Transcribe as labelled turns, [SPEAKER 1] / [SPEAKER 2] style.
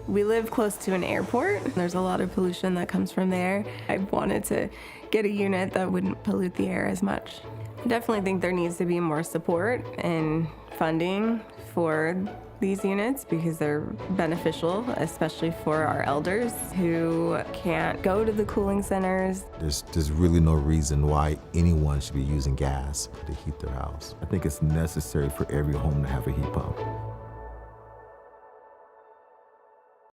[SPEAKER 1] We live close to an airport. There's a lot of pollution that comes from there. I wanted to get a unit that wouldn't pollute the air as much. I definitely think there needs to be more support and funding for these units because they're beneficial, especially for our elders who can't go to the cooling centers.
[SPEAKER 2] There's really no reason why anyone should be using gas to heat their house. I think it's necessary for every home to have a heat pump.